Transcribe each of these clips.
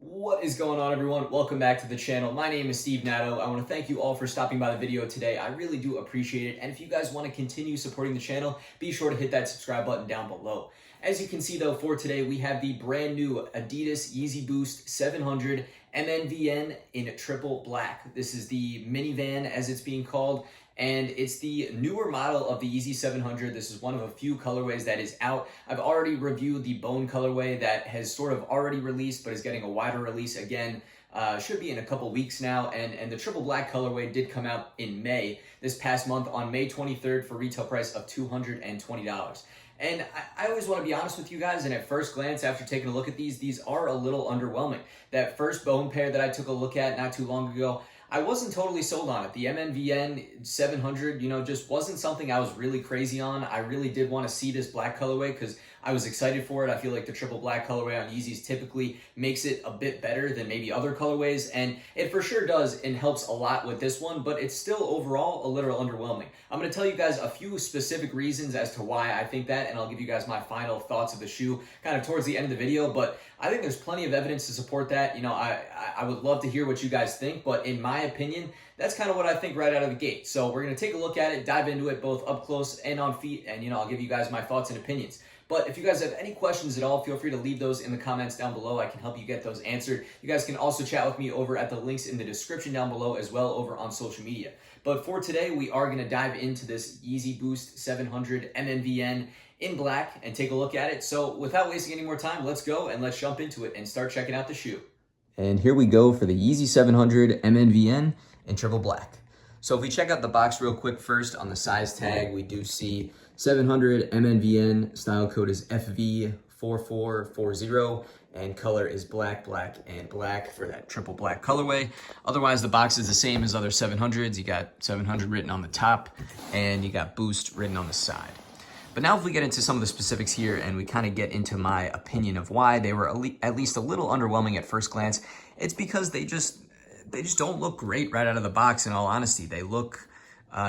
What is going on, everyone? Welcome back to the channel. My name is Steve Natto. I want to thank you all for stopping by the video today. I really do appreciate it. And if you guys want to continue supporting the channel, be sure to hit that subscribe button down below. As you can see though, for today, we have the brand new Adidas Yeezy Boost 700 MNVN in triple black. This is the minivan as it's being called. And it's the newer model of the Yeezy 700. This is one of a few colorways that is out. I've already reviewed the bone colorway that has sort of already released, but is getting a wider release again. Should be in a couple weeks now. And the triple black colorway did come out in May, this past month on May 23rd for retail price of $220. And I always want to be honest with you guys, and at first glance, after taking a look at these are a little underwhelming. That first bone pair that I took a look at not too long ago, I wasn't totally sold on it. The MNVN 700, just wasn't something I was really crazy on. I really did want to see this black colorway because I was excited for it. I feel like the triple black colorway on Yeezys typically makes it a bit better than maybe other colorways, and it for sure does and helps a lot with this one, but it's still overall a little underwhelming. I'm going to tell you guys a few specific reasons as to why I think that, and I'll give you guys my final thoughts of the shoe kind of towards the end of the video, but I think there's plenty of evidence to support that. I would love to hear what you guys think, but in my opinion, that's kind of what I think right out of the gate. So we're going to take a look at it, dive into it both up close and on feet, and I'll give you guys my thoughts and opinions. But if you guys have any questions at all, feel free to leave those in the comments down below. I can help you get those answered. You guys can also chat with me over at the links in the description down below as well over on social media. But for today, we are going to dive into this Yeezy Boost 700 MNVN in black and take a look at it. So without wasting any more time, let's go and let's jump into it and start checking out the shoe. And here we go for the Yeezy 700 MNVN in triple black. So if we check out the box real quick first on the size tag, we do see 700 MNVN, style code is FV4440, and color is black, black, and black for that triple black colorway. Otherwise, the box is the same as other 700s. You got 700 written on the top, and you got Boost written on the side. But now if we get into some of the specifics here and we kind of get into my opinion of why they were at least a little underwhelming at first glance, it's because they just don't look great right out of the box, in all honesty. They look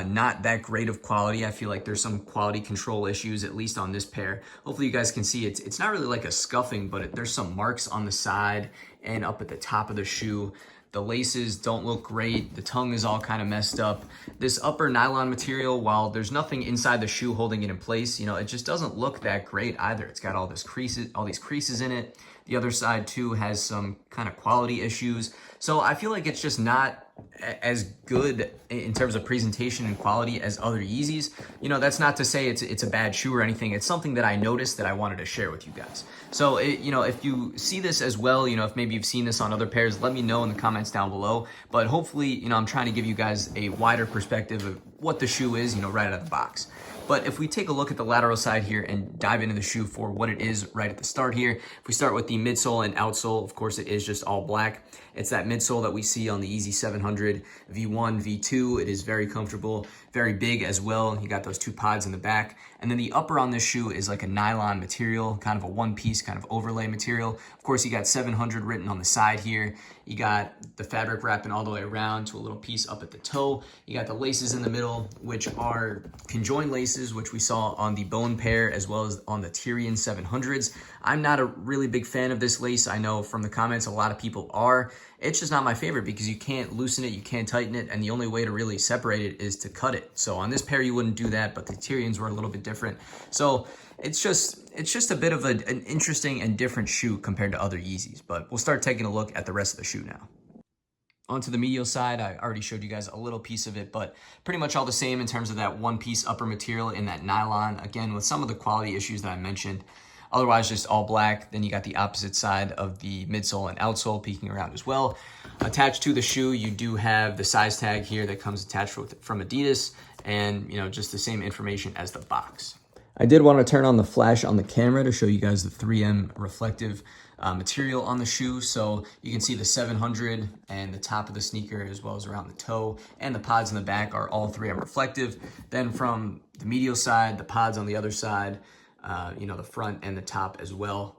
not that great of quality. I feel like there's some quality control issues, at least on this pair. Hopefully you guys can see it's not really like a scuffing, but there's some marks on the side and up at the top of the shoe. The laces don't look great. The tongue is all kind of messed up. This upper nylon material, while there's nothing inside the shoe holding it in place, it just doesn't look that great either. It's got all these creases in it. The other side too has some kind of quality issues. So I feel like it's just not as good in terms of presentation and quality as other Yeezys. That's not to say it's a bad shoe or anything. It's something that I noticed that I wanted to share with you guys. So, if you see this as well, if maybe you've seen this on other pairs, let me know in the comments down below. But hopefully, I'm trying to give you guys a wider perspective of what the shoe is, right out of the box. But if we take a look at the lateral side here and dive into the shoe for what it is right at the start here, if we start with the midsole and outsole, of course it is just all black. It's that midsole that we see on the Yeezy 700 V1, V2. It is very comfortable, very big as well. You got those two pods in the back. And then the upper on this shoe is like a nylon material, kind of a one-piece kind of overlay material. Of course, you got 700 written on the side here. You got the fabric wrapping all the way around to a little piece up at the toe. You got the laces in the middle, which are conjoined laces, which we saw on the bone pair as well as on the Tyrian 700s. I'm not a really big fan of this lace. I know from the comments a lot of people are. It's just not my favorite because you can't loosen it, you can't tighten it, and the only way to really separate it is to cut it. So on this pair you wouldn't do that, but the Tyrians were a little bit different. So it's just a bit of an interesting and different shoe compared to other Yeezys. But we'll start taking a look at the rest of the shoe now. Onto the medial side, I already showed you guys a little piece of it, but pretty much all the same in terms of that one-piece upper material in that nylon, again, with some of the quality issues that I mentioned. Otherwise, just all black. Then you got the opposite side of the midsole and outsole peeking around as well. Attached to the shoe, you do have the size tag here that comes attached from Adidas, and just the same information as the box. I did want to turn on the flash on the camera to show you guys the 3M reflective material on the shoe. So you can see the 700 and the top of the sneaker as well as around the toe, and the pods in the back are all 3M reflective. Then from the medial side, the pods on the other side, the front and the top as well.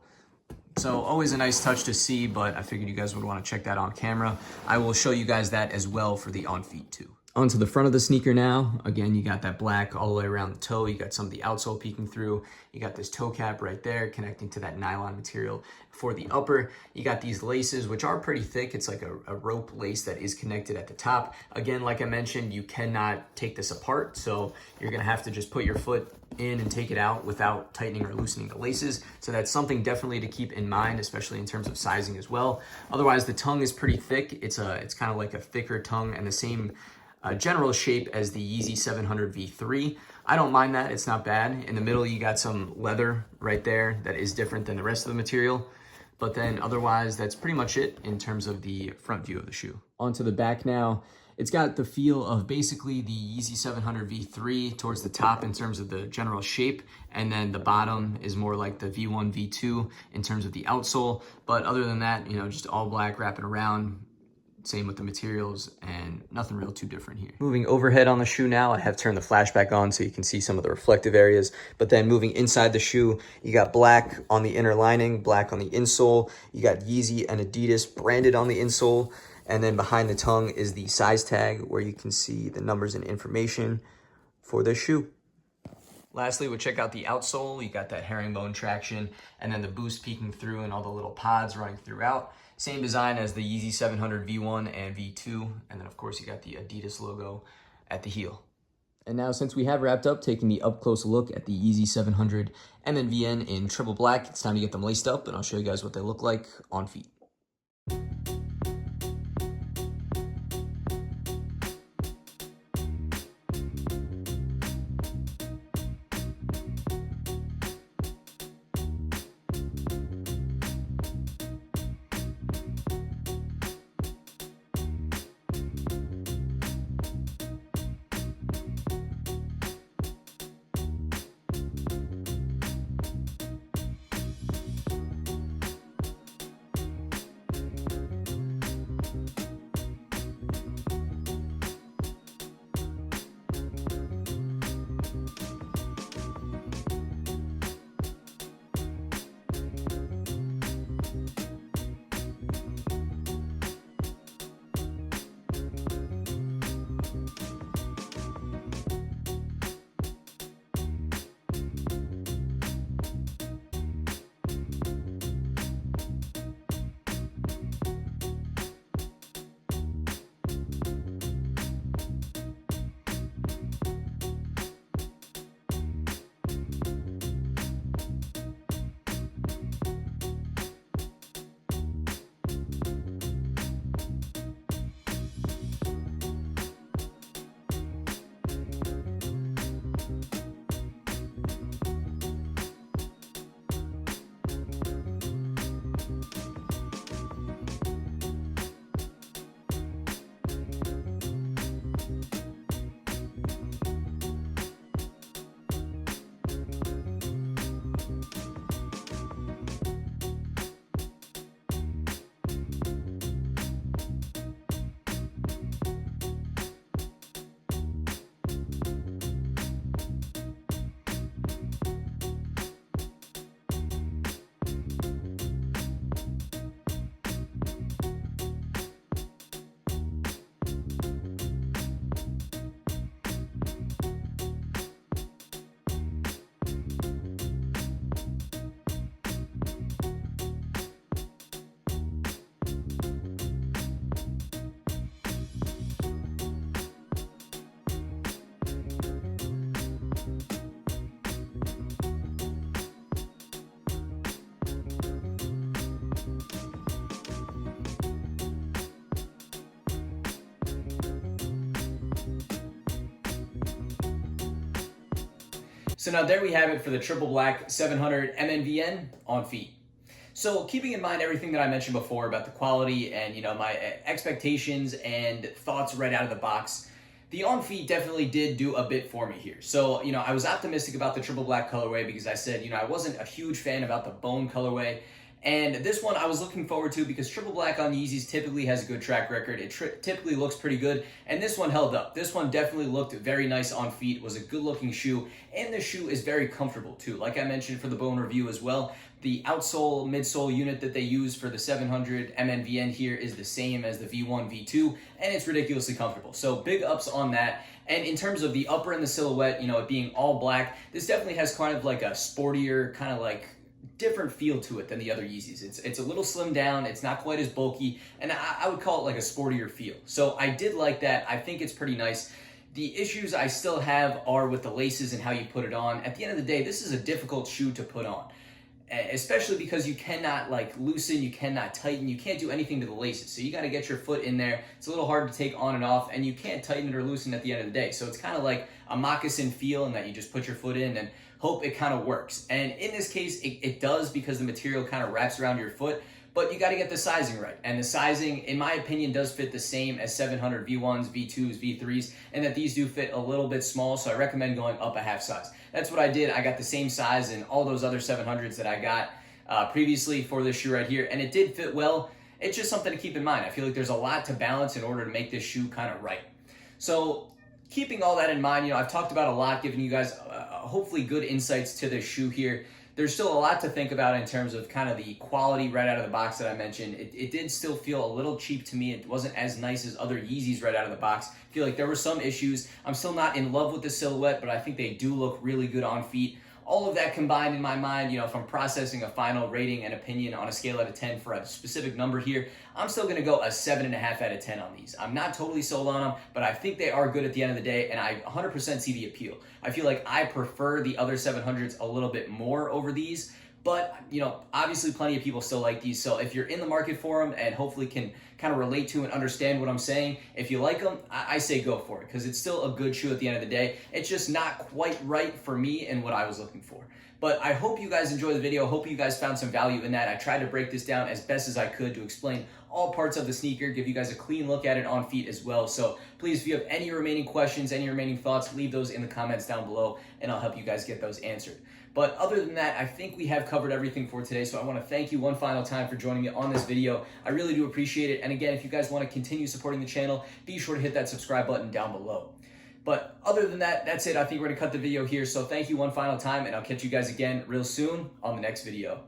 So always a nice touch to see, but I figured you guys would want to check that on camera. I will show you guys that as well for the on feet too. Onto the front of the sneaker now. Again, you got that black all the way around the toe. You got some of the outsole peeking through. You got this toe cap right there connecting to that nylon material. For the upper, you got these laces, which are pretty thick. It's like a rope lace that is connected at the top. Again, like I mentioned, you cannot take this apart. So you're gonna have to just put your foot in and take it out without tightening or loosening the laces. So that's something definitely to keep in mind, especially in terms of sizing as well. Otherwise, the tongue is pretty thick. It's kind of like a thicker tongue and the same general shape as the Yeezy 700 V3. I don't mind that, it's not bad. In the middle, you got some leather right there that is different than the rest of the material. But then otherwise, that's pretty much it in terms of the front view of the shoe. Onto the back now. It's got the feel of basically the Yeezy 700 V3 towards the top in terms of the general shape. And then the bottom is more like the V1, V2 in terms of the outsole. But other than that, you know, just all black wrapping around. Same with the materials and nothing real too different here. Moving overhead on the shoe now, I have turned the flashback on so you can see some of the reflective areas. But then moving inside the shoe, you got black on the inner lining, black on the insole. You got Yeezy and Adidas branded on the insole. And then behind the tongue is the size tag where you can see the numbers and information for the shoe. Lastly, we'll check out the outsole. You got that herringbone traction and then the boost peeking through and all the little pods running throughout. Same design as the Yeezy 700 V1 and V2. And then of course you got the Adidas logo at the heel. And now since we have wrapped up taking the up close look at the Yeezy 700 MNVN in triple black, it's time to get them laced up and I'll show you guys what they look like on feet. So now there we have it for the triple black 700 MNVN on feet. So keeping in mind everything that I mentioned before about the quality and, you know, my expectations and thoughts right out of the box, the on feet definitely did do a bit for me here. So, you know, I was optimistic about the triple black colorway because I said, you know, I wasn't a huge fan about the bone colorway. And this one I was looking forward to because Triple Black on Yeezys typically has a good track record. It typically looks pretty good, and this one held up. This one definitely looked very nice on feet, was a good looking shoe, and the shoe is very comfortable too. Like I mentioned for the bone review as well, the outsole, midsole unit that they use for the 700 MNVN here is the same as the V1, V2, and it's ridiculously comfortable. So big ups on that. And in terms of the upper and the silhouette, you know, it being all black, this definitely has kind of like a sportier, kind of like different feel to it than the other Yeezys. It's a little slimmed down, it's not quite as bulky, and I would call it like a sportier feel. So I did like that. I think it's pretty nice. The issues I still have are with the laces and how you put it on. At the end of the day, this is a difficult shoe to put on, especially because you cannot like loosen, you cannot tighten, you can't do anything to the laces. So you got to get your foot in there. It's a little hard to take on and off, and you can't tighten it or loosen at the end of the day. So it's kind of like a moccasin feel in that you just put your foot in and hope it kind of works. And in this case, it does, because the material kind of wraps around your foot, but you got to get the sizing right. And the sizing, in my opinion, does fit the same as 700 V1s, V2s, V3s, and that these do fit a little bit small, so I recommend going up a half size. That's what I did. I got the same size in all those other 700s that I got previously for this shoe right here, and it did fit well. It's just something to keep in mind. I feel like there's a lot to balance in order to make this shoe kind of right. So keeping all that in mind, you know, I've talked about a lot, giving you guys hopefully good insights to this shoe here. There's still a lot to think about in terms of kind of the quality right out of the box that I mentioned. It did still feel a little cheap to me. It wasn't as nice as other Yeezys right out of the box. I feel like there were some issues. I'm still not in love with the silhouette, but I think they do look really good on feet. All of that combined in my mind, you know, if I'm processing a final rating and opinion on a scale out of 10 for a specific number here, I'm still going to go a 7.5 out of 10 on these. I'm not totally sold on them, but I think they are good at the end of the day, and I 100% see the appeal. I feel like I prefer the other 700s a little bit more over these, but, you know, obviously plenty of people still like these. So if you're in the market for them and hopefully can kind of relate to and understand what I'm saying, if you like them, I say go for it, because it's still a good shoe at the end of the day. It's just not quite right for me and what I was looking for. But I hope you guys enjoyed the video. Hope you guys found some value in that. I tried to break this down as best as I could to explain all parts of the sneaker, give you guys a clean look at it on feet as well. So please, if you have any remaining questions, any remaining thoughts, leave those in the comments down below, and I'll help you guys get those answered. But other than that, I think we have covered everything for today. So I want to thank you one final time for joining me on this video. I really do appreciate it. And again, if you guys want to continue supporting the channel, be sure to hit that subscribe button down below. But other than that, that's it. I think we're going to cut the video here. So thank you one final time, and I'll catch you guys again real soon on the next video.